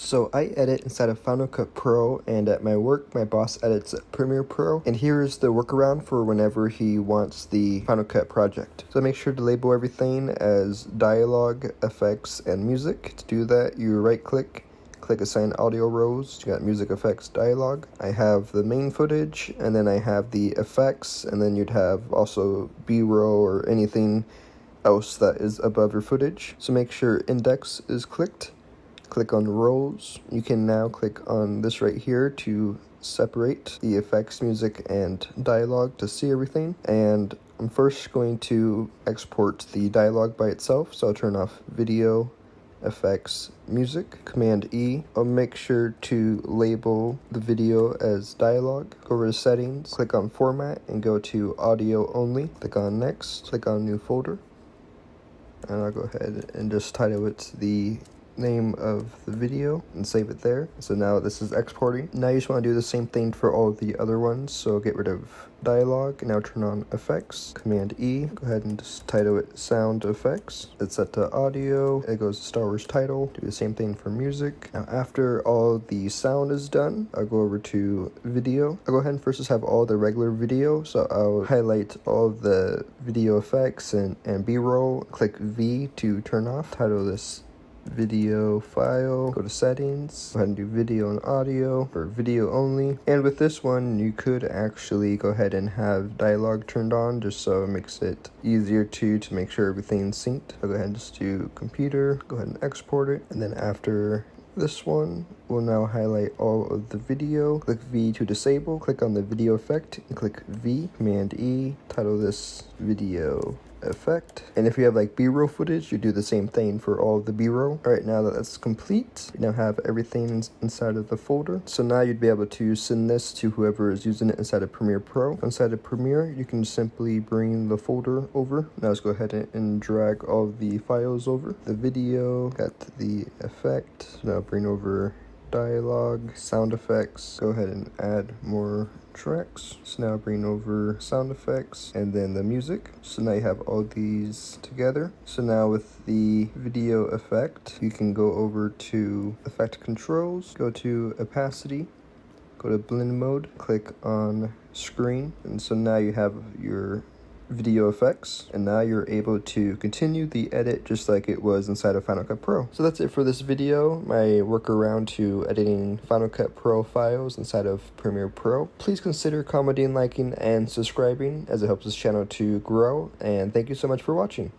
So I edit inside of Final Cut Pro, and at my work, my boss edits at Premiere Pro. And here is the workaround for whenever he wants the Final Cut project. So make sure to label everything as dialogue, effects, and music. To do that, you right-click, click Assign Audio Rows. You got Music, Effects, Dialogue. I have the main footage, and then I have the effects, and then you'd have also B-roll or anything else that is above your footage. So make sure Index is clicked. Click on rows. You can now click on this right here to separate the effects, music, and dialogue to see everything. And I'm first going to export the dialogue by itself, so I'll turn off video, effects, music, Command E. I'll make sure to label the video as dialogue. Go over to settings, click on format, and go to audio only. Click on next, click on new folder, and I'll go ahead and just title it the name of the video and save it there. So now this is exporting. Now you just want to do the same thing for all of the other ones. So get rid of dialogue and now turn on effects. Command E. Go ahead and just title it sound effects. It's set to audio. It goes to Star Wars title. Do the same thing for music. Now after all the sound is done, I'll go over to video. I'll go ahead and first just have all the regular video. So I'll highlight all of the video effects and B-roll. Click V to turn off. Title this video file, go to settings, go ahead and do video and audio for video only. And with this one, you could actually go ahead and have dialogue turned on just so it makes it easier to make sure everything's synced. I'll go ahead and just do computer, go ahead and export it. And then after this one, we'll now highlight all of the video. Click V to disable, click on the video effect, and click V, Command E, title this video effect. And if you have like B-roll footage, you do the same thing for all of the B-roll. All right, now that that's complete, you now have everything inside of the folder. So now you'd be able to send this to whoever is using it inside of Premiere Pro. Inside of Premiere, you can simply bring the folder over. Now let's go ahead and drag all of the files over. The video, got the effect. Now bring over dialogue, sound effects. Go ahead and add more tracks. So now bring over sound effects and then the music. So now you have all these together. So now with the video effect, you can go over to effect controls, go to opacity, go to blend mode, click on screen. And so now you have your video effects, and now you're able to continue the edit just like it was inside of Final Cut Pro. So that's it for this video, my workaround to editing Final Cut Pro files inside of Premiere Pro. Please consider commenting, liking, and subscribing as it helps this channel to grow, and thank you so much for watching.